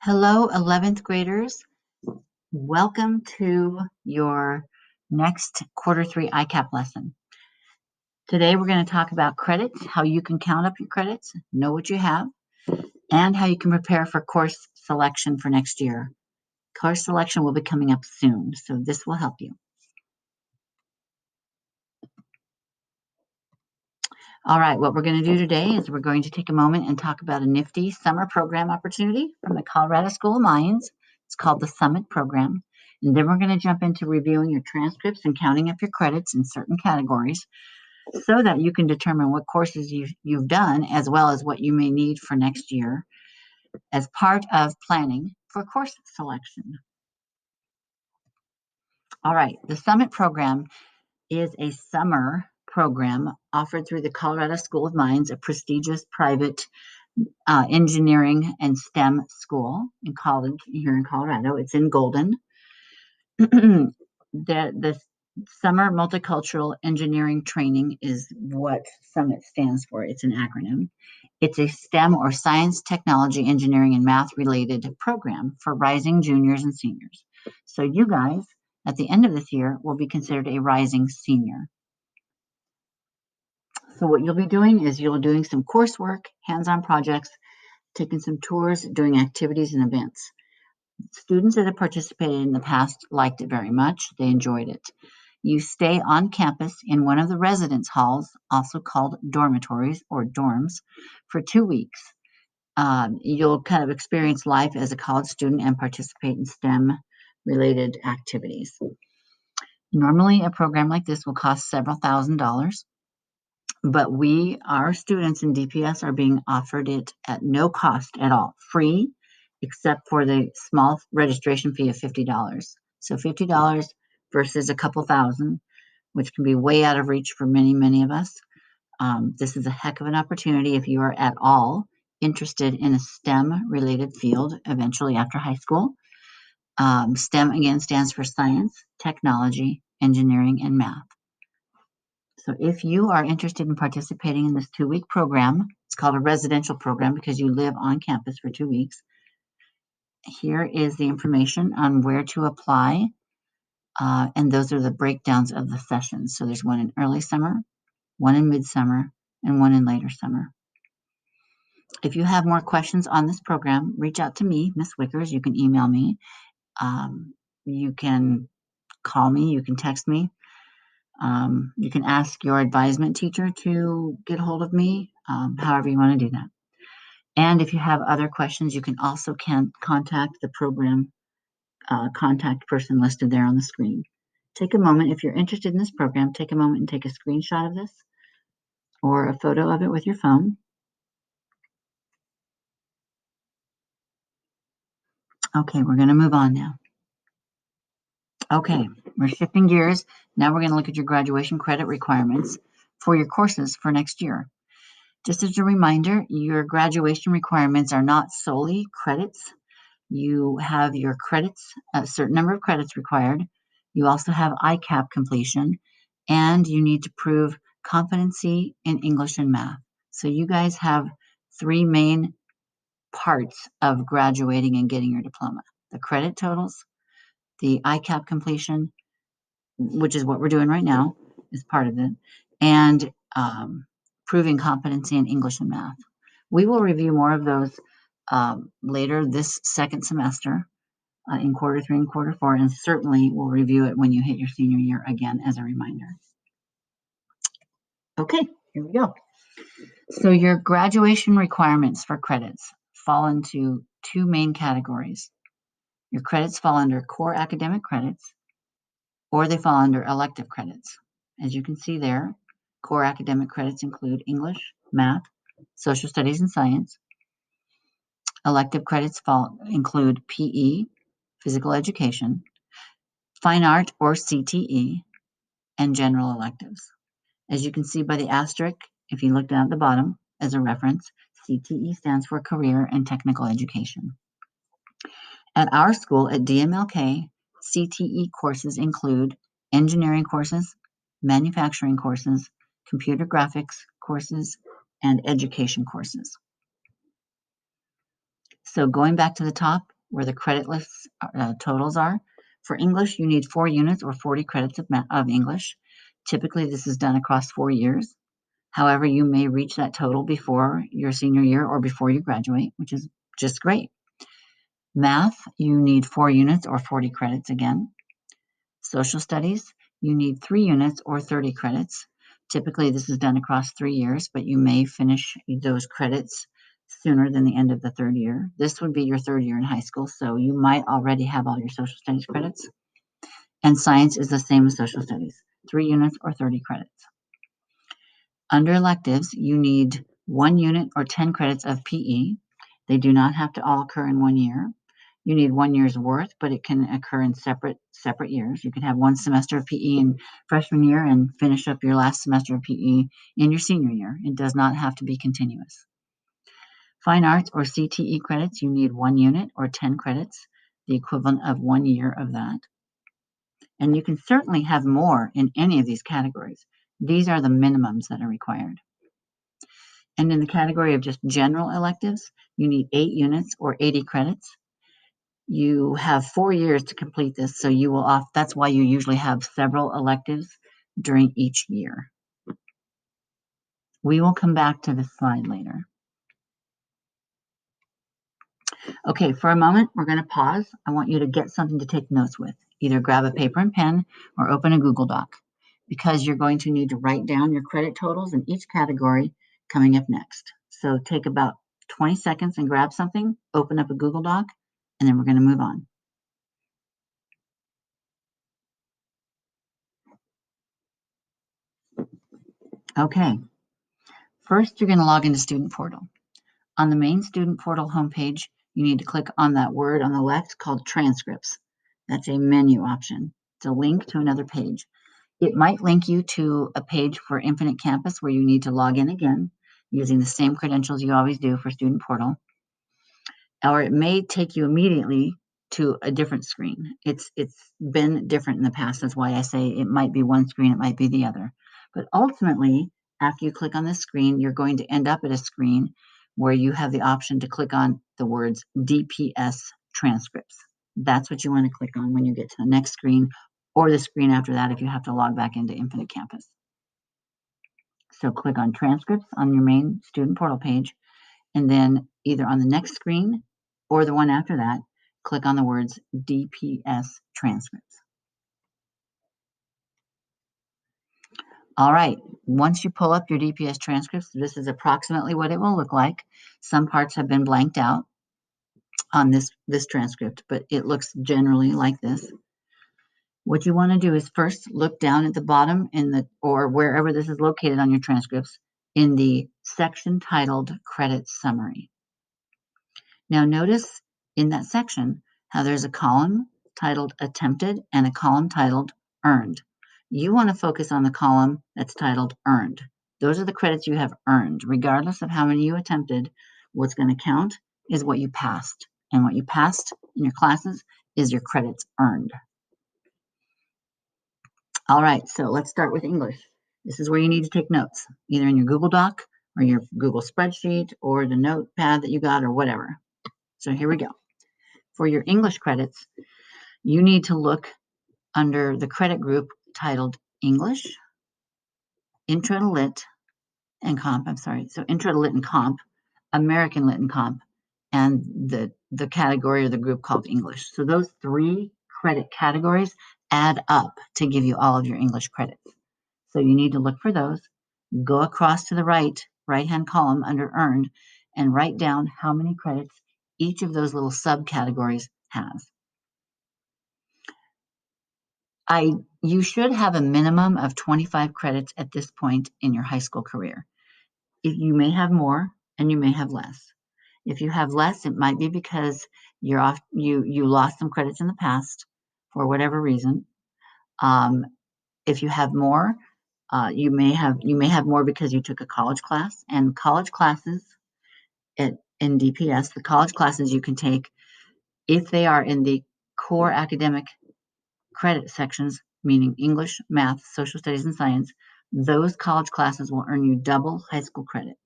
Hello, 11th graders. Welcome to your next quarter 3 ICAP lesson. Today we're going to talk about credits, how you can count up your credits, know what you have, and how you can prepare for course selection for next year. Course selection will be coming up soon, so this will help you. All right, what we're going to do today is we're going to take a moment and talk about a nifty summer program opportunity from the Colorado School of Mines. It's called the Summit Program. And then we're going to jump into reviewing your transcripts and counting up your credits in certain categories so that you can determine what courses you've done as well as what you may need for next year as part of planning for course selection. All right, the Summit Program is a summer program offered through the Colorado School of Mines, a prestigious private engineering and STEM school in college here in Colorado. It's in Golden. The Summer Multicultural Engineering Training is what Summit stands for. It's an acronym. It's a STEM or science, technology, engineering, and math related program for rising juniors and seniors. So you guys, at the end of this year, will be considered a rising senior. So what you'll be doing is you'll be doing some coursework, hands-on projects, taking some tours, doing activities and events. Students that have participated in the past liked it very much. They enjoyed it. You stay on campus in one of the residence halls, also called dormitories or dorms, for 2 weeks. You'll kind of experience life as a college student and participate in STEM-related activities. Normally, a program like this will cost several $1,000s, but our students in DPS are being offered it at no cost at all, free, except for the small registration fee of $50. So $50 versus a couple thousand, which can be way out of reach for many, many of us. This is a heck of an opportunity if you are at all interested in a STEM-related field eventually after high school. STEM, again, stands for science, technology, engineering, and math. So if you are interested in participating in this 2-week program, it's called a residential program because you live on campus for 2 weeks. Here is the information on where to apply, and those are the breakdowns of the sessions. So there's one in early summer, one in midsummer, and one in later summer. If you have more questions on this program, reach out to me, Miss Wickers. You can email me. You can call me. You can text me. You can ask your advisement teacher to get hold of me, however you want to do that. And if you have other questions, you can also contact the program contact person listed there on the screen. Take a moment, if you're interested in this program, take a moment and take a screenshot of this or a photo of it with your phone. Okay, we're going to move on now. Okay, we're shifting gears. Now we're going to look at your graduation credit requirements for your courses for next year. Just as a reminder, your graduation requirements are not solely credits. You have your credits, a certain number of credits required. You also have ICAP completion, and you need to prove competency in English and math. So you guys have 3 main parts of graduating and getting your diploma: the credit totals, the ICAP completion, which is what we're doing right now, is part of it, and proving competency in English and math. We will review more of those later this second semester in quarter 3 and quarter 4, and certainly we'll review it when you hit your senior year again as a reminder. Okay, here we go. So your graduation requirements for credits fall into 2 main categories. Your credits fall under core academic credits, or they fall under elective credits. As you can see there, core academic credits include English, math, social studies, and science. Elective credits include PE, physical education, fine art or CTE, and general electives. As you can see by the asterisk, if you look down at the bottom as a reference, CTE stands for career and technical education. At our school at DMLK, CTE courses include engineering courses, manufacturing courses, computer graphics courses, and education courses. So going back to the top, where the credit lists totals are. For English, you need 4 units or 40 credits of English. Typically, this is done across 4 years. However, you may reach that total before your senior year or before you graduate, which is just great. Math, you need 4 units or 40 credits again. Social studies, you need 3 units or 30 credits. Typically, this is done across 3 years, but you may finish those credits sooner than the end of the 3rd year. This would be your 3rd year in high school, so you might already have all your social studies credits. And science is the same as social studies, 3 units or 30 credits. Under electives, you need 1 unit or 10 credits of PE. They do not have to all occur in 1 year. You need 1 year's worth, but it can occur in separate years. You could have 1 semester of PE in freshman year and finish up your last semester of PE in your senior year. It does not have to be continuous. Fine arts or CTE credits, you need 1 unit or 10 credits, the equivalent of 1 year of that. And you can certainly have more in any of these categories. These are the minimums that are required. And in the category of just general electives, you need 8 units or 80 credits. You have 4 years to complete this, so you will that's why you usually have several electives during each year. We will come back to this slide later. Okay, for a moment, we're going to pause. I want you to get something to take notes with. Either grab a paper and pen or open a Google Doc, because you're going to need to write down your credit totals in each category coming up next. So take about 20 seconds and grab something, open up a Google Doc, and then we're going to move on. Okay, first you're going to log into Student Portal. On the main Student Portal homepage, you need to click on that word on the left called Transcripts. That's a menu option. It's a link to another page. It might link you to a page for Infinite Campus where you need to log in again using the same credentials you always do for Student Portal. Or it may take you immediately to a different screen. It's been different in the past. That's why I say it might be one screen, it might be the other. But ultimately, after you click on this screen, you're going to end up at a screen where you have the option to click on the words DPS transcripts. That's what you want to click on when you get to the next screen, or the screen after that if you have to log back into Infinite Campus. So click on transcripts on your main Student Portal page, and then either on the next screen or the one after that, click on the words DPS transcripts. All right, once you pull up your DPS transcripts, this is approximately what it will look like. Some parts have been blanked out on this transcript, but it looks generally like this. What you want to do is first look down at the bottom or wherever this is located on your transcripts in the section titled Credit Summary. Now notice in that section how there's a column titled Attempted and a column titled Earned. You want to focus on the column that's titled Earned. Those are the credits you have earned. Regardless of how many you attempted, what's going to count is what you passed. And what you passed in your classes is your credits earned. All right, so let's start with English. This is where you need to take notes, either in your Google Doc or your Google spreadsheet or the notepad that you got or whatever. So here we go. For your English credits, you need to look under the credit group titled English, Intro to Lit and Comp, so Intro to Lit and Comp, American Lit and Comp, and the category or the group called English. So those 3 credit categories add up to give you all of your English credits. So you need to look for those, go across to the right-hand column under Earned, and write down how many credits each of those little subcategories has. You should have a minimum of 25 credits at this point in your high school career. You may have more and you may have less. If you have less, it might be because you lost some credits in the past for whatever reason. If you have more, you may have more because you took a college class, and college classes in DPS, the college classes you can take if they are in the core academic credit sections, meaning English, math, social studies, and science. Those college classes will earn you double high school credit.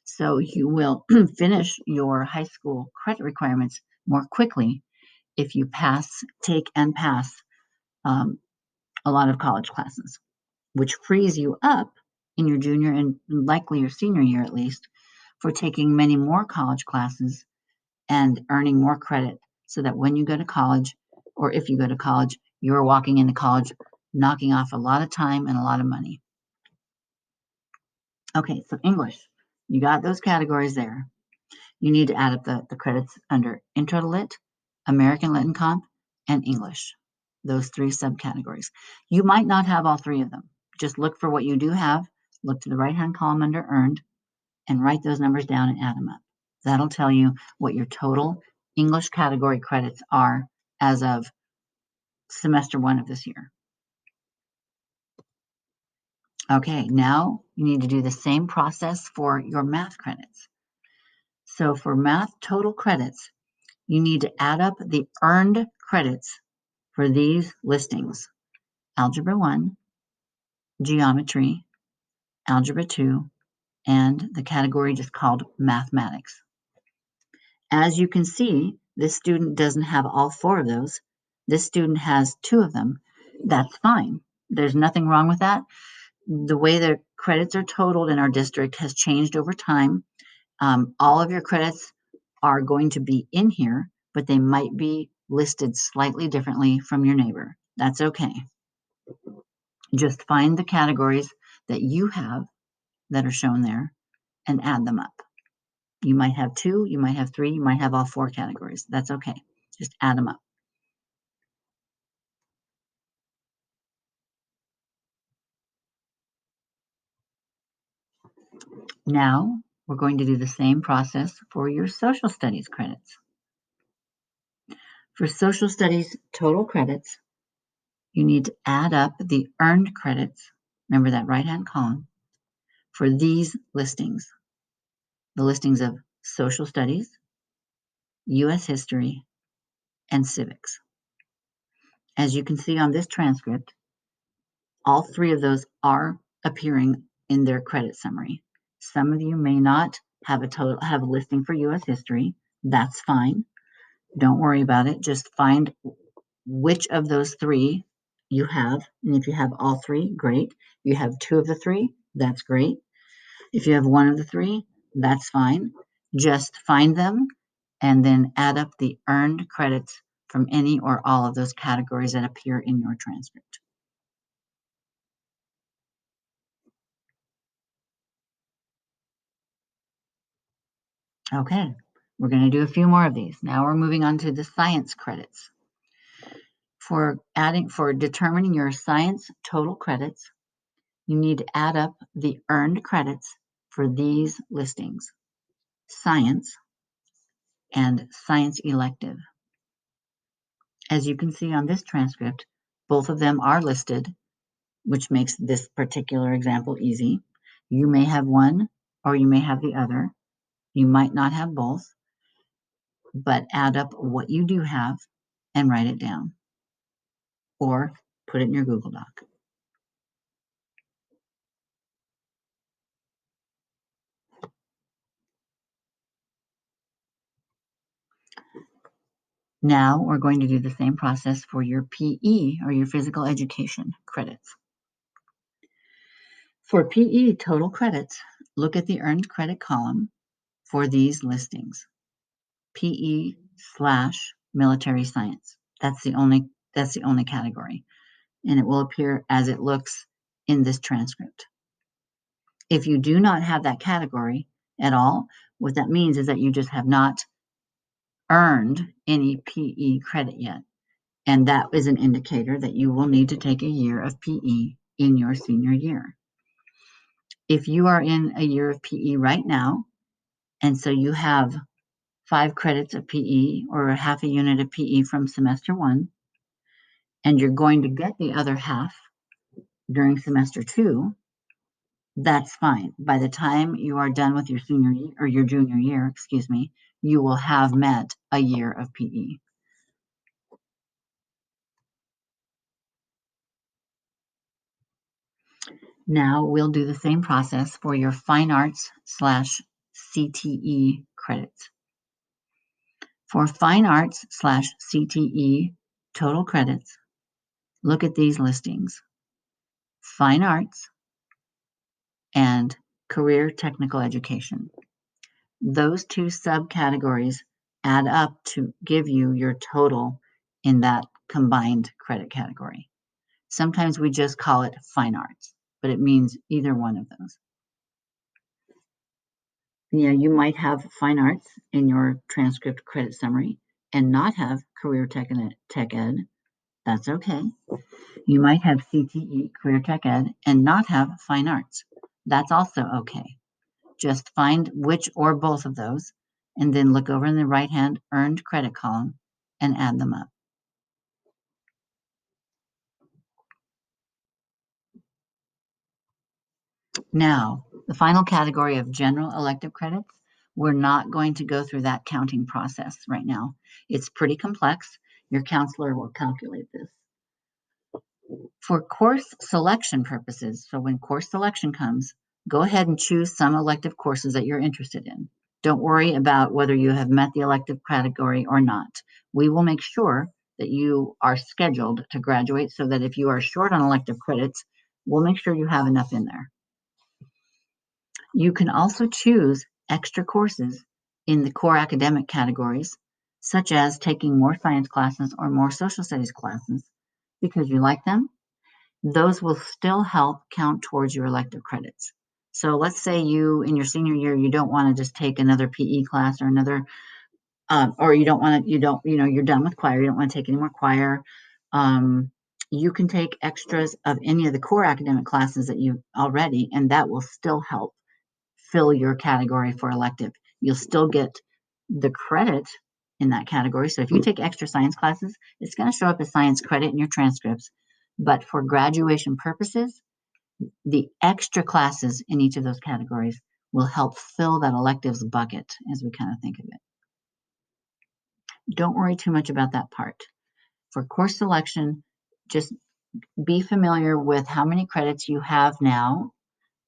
So you will finish your high school credit requirements more quickly if you take and pass a lot of college classes, which frees you up in your junior and likely your senior year at least for taking many more college classes and earning more credit so that when you go to college, or if you go to college, you're walking into college knocking off a lot of time and a lot of money. Okay, so English, you got those categories there. You need to add up the credits under Intro to Lit, American Lit and Comp, and English, those three subcategories. You might not have all three of them. Just look for what you do have, look to the right-hand column under Earned, and write those numbers down and add them up. That'll tell you what your total English category credits are as of semester 1 of this year. Okay, now you need to do the same process for your math credits. So for math total credits, you need to add up the earned credits for these listings: Algebra 1, Geometry, Algebra 2, and the category just called Mathematics. As you can see, this student doesn't have all 4 of those. This student has 2 of them. That's fine. There's nothing wrong with that. The way the credits are totaled in our district has changed over time. All of your credits are going to be in here, but they might be listed slightly differently from your neighbor. That's okay. Just find the categories that you have that are shown there and add them up. You might have 2, you might have 3, you might have all 4 categories. That's okay. Just add them up. Now, we're going to do the same process for your social studies credits. For social studies total credits, you need to add up the earned credits, remember that right-hand column, for these listings. The listings of social studies, U.S. history, and civics. As you can see on this transcript, all 3 of those are appearing in their credit summary. Some of you may not have a listing for U.S. history. That's fine. Don't worry about it. Just find which of those 3 you have. And if you have all 3, great. If you have 2 of the 3, that's great. If you have 1 of the 3, that's fine. Just find them and then add up the earned credits from any or all of those categories that appear in your transcript. Okay, we're going to do a few more of these. Now we're moving on to the science credits. For determining your science total credits, you need to add up the earned credits for these listings: science and science elective. As you can see on this transcript, both of them are listed, which makes this particular example easy. You may have one or you may have the other. You might not have both, but add up what you do have and write it down or put it in your Google Doc. Now we're going to do the same process for your PE or your physical education credits. For PE total credits, look at the earned credit column for these listings: PE/military science. That's the only category, and it will appear as it looks in this transcript. If you do not have that category at all, what that means is that you just have not earned any PE credit yet, and that is an indicator that you will need to take a year of PE in your senior year. If you are in a year of PE right now, and so you have 5 credits of PE or a half a unit of PE from semester 1, and you're going to get the other half during semester 2, that's fine. By the time you are done with your senior year or your junior year, you will have met a year of PE. Now we'll do the same process for your fine arts/CTE credits. For fine arts / CTE total credits, look at these listings: fine arts and career technical education. Those two subcategories add up to give you your total in that combined credit category. Sometimes we just call it fine arts, but it means either one of those. Yeah, you might have fine arts in your transcript credit summary and not have career tech ed. That's okay. You might have CTE, career tech ed, and not have fine arts. That's also okay. Just find which or both of those, and then look over in the right-hand earned credit column and add them up. Now, the final category of general elective credits, we're not going to go through that counting process right now. It's pretty complex. Your counselor will calculate this. For course selection purposes, so when course selection comes, go ahead and choose some elective courses that you're interested in. Don't worry about whether you have met the elective category or not. We will make sure that you are scheduled to graduate so that if you are short on elective credits, we'll make sure you have enough in there. You can also choose extra courses in the core academic categories, such as taking more science classes or more social studies classes because you like them. Those will still help count towards your elective credits. So let's say you, in your senior year, you don't want to just take another PE class or another, or you don't want to, you're done with choir, you don't want to take any more choir. You can take extras of any of the core academic classes that you already, and that will still help fill your category for elective. You'll still get the credit in that category. So if you take extra science classes, it's going to show up as science credit in your transcripts. But for graduation purposes, the extra classes in each of those categories will help fill that electives bucket as we kind of think of it. Don't worry too much about that part. For course selection, just be familiar with how many credits you have now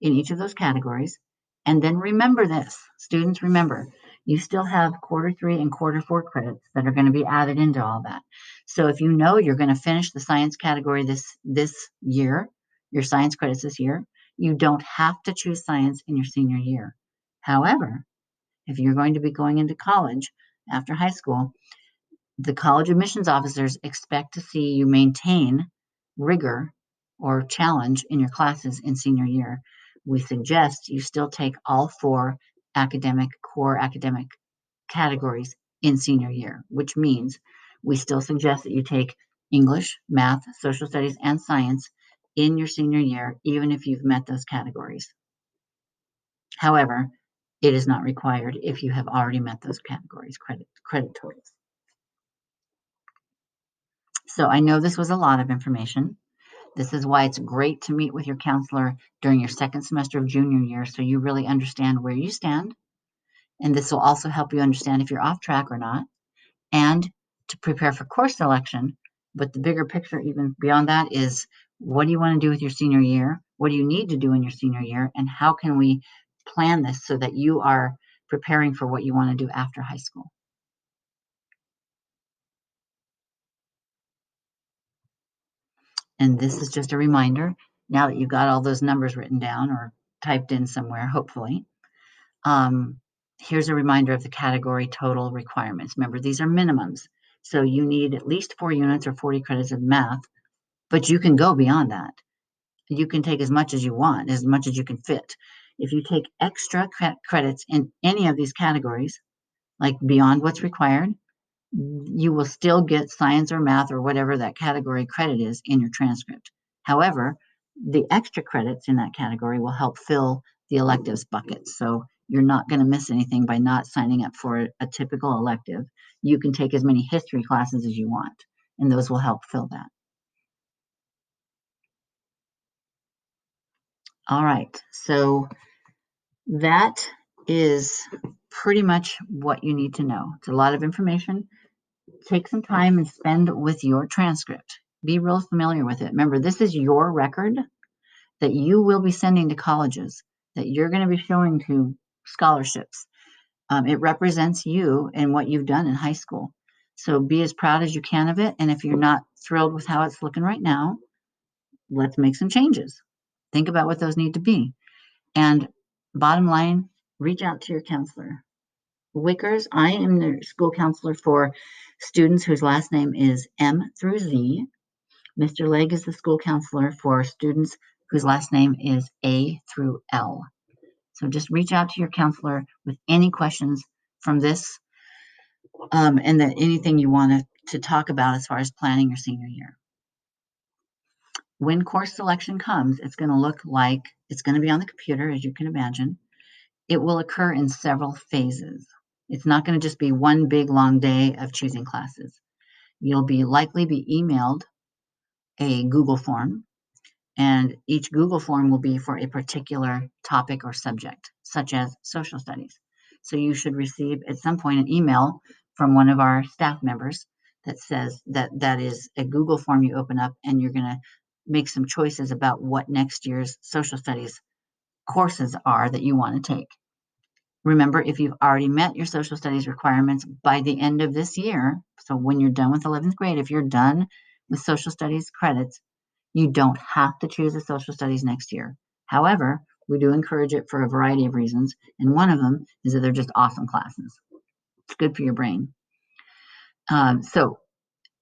in each of those categories. And then remember this, students, remember, you still have Q3 and Q4 credits that are going to be added into all that. So if you know you're going to finish the science category this year, your science credits this year, you don't have to choose science in your senior year. However, if you're going to be going into college after high school, the college admissions officers expect to see you maintain rigor or challenge in your classes in senior year. We suggest you still take all 4 core academic categories in senior year, which means we still suggest that you take English, math, social studies, and science in your senior year, even if you've met those categories. However, it is not required if you have already met those categories credit totals. So I know this was a lot of information. This is why it's great to meet with your counselor during your second semester of junior year so you really understand where you stand. And this will also help you understand if you're off track or not, and to prepare for course selection. But the bigger picture, even beyond that, is what do you want to do with your senior year? What do you need to do in your senior year? And how can we plan this so that you are preparing for what you want to do after high school? And this is just a reminder, now that you've got all those numbers written down or typed in somewhere, hopefully, here's a reminder of the category total requirements. Remember, these are minimums. So you need at least 4 units or 40 credits of math, but you can go beyond that. You can take as much as you want, as much as you can fit. If you take extra credits in any of these categories, like beyond what's required, you will still get science or math or whatever that category credit is in your transcript. However, the extra credits in that category will help fill the electives bucket. So you're not going to miss anything by not signing up for a typical elective. You can take as many history classes as you want, and those will help fill that. All right, so that is pretty much what you need to know. It's a lot of information. Take some time and spend with your transcript. Be real familiar with it. Remember, this is your record that you will be sending to colleges, that you're going to be showing to scholarships. It represents you and what you've done in high school. So be as proud as you can of it. And if you're not thrilled with how it's looking right now, let's make some changes. Think about what those need to be. And bottom line, reach out to your counselor. Wickers, I am the school counselor for students whose last name is M through Z. Mr. Legg is the school counselor for students whose last name is A through L. So just reach out to your counselor with any questions from this and anything you want to talk about as far as planning your senior year. When course selection comes, it's going to look like it's going to be on the computer, as you can imagine. It will occur in several phases. It's not going to just be one big long day of choosing classes. You'll likely be emailed a Google form, and each Google form will be for a particular topic or subject, such as social studies. So you should receive at some point an email from one of our staff members that says that is a Google form you open up, and you're going to make some choices about what next year's social studies courses are that you want to take. Remember, if you've already met your social studies requirements by the end of this year, so when you're done with 11th grade, if you're done with social studies credits, you don't have to choose a social studies next year. However, we do encourage it for a variety of reasons, and one of them is that they're just awesome classes. It's good for your brain. So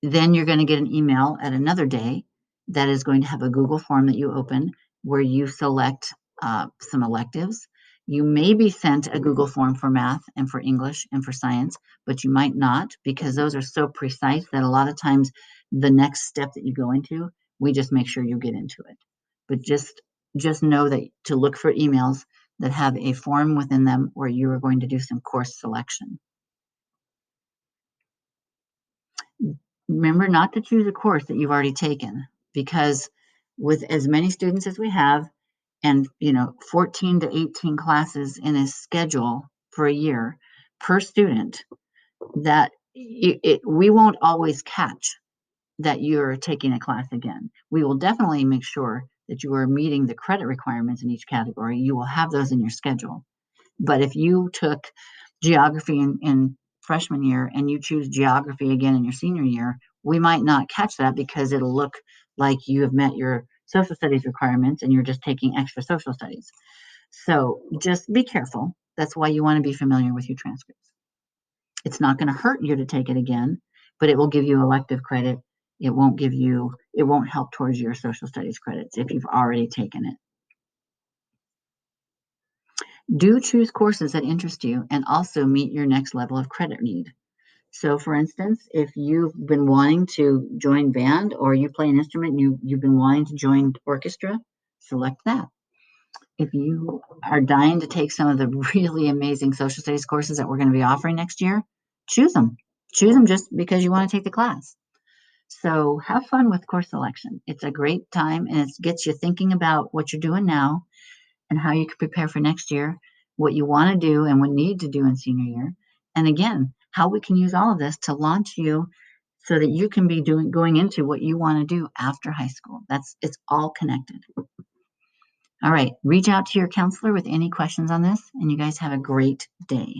then you're going to get an email at another day that is going to have a Google form that you open where you select some electives. You may be sent a Google form for math and for English and for science, but you might not, because those are so precise that a lot of times the next step that you go into, we just make sure you get into it. But just know that to look for emails that have a form within them where you are going to do some course selection. Remember not to choose a course that you've already taken, because with as many students as we have, and 14 to 18 classes in a schedule for a year per student, that we won't always catch that you're taking a class again. We will definitely make sure that you are meeting the credit requirements in each category. You will have those in your schedule. But if you took geography in freshman year and you choose geography again in your senior year, we might not catch that because it'll look like you have met your social studies requirements and you're just taking extra social studies. So just be careful. That's why you want to be familiar with your transcripts. It's not going to hurt you to take it again, but it will give you elective credit. It won't help towards your social studies credits if you've already taken it. Do choose courses that interest you and also meet your next level of credit need. So for instance, if you've been wanting to join band or you play an instrument and you've been wanting to join orchestra, select that. If you are dying to take some of the really amazing social studies courses that we're going to be offering next year, choose them. Choose them just because you want to take the class. So have fun with course selection. It's a great time and it gets you thinking about what you're doing now and how you can prepare for next year, what you want to do and what you need to do in senior year. And again, how we can use all of this to launch you so that you can be going into what you want to do after high school. It's all connected. All right, reach out to your counselor with any questions on this, and you guys have a great day.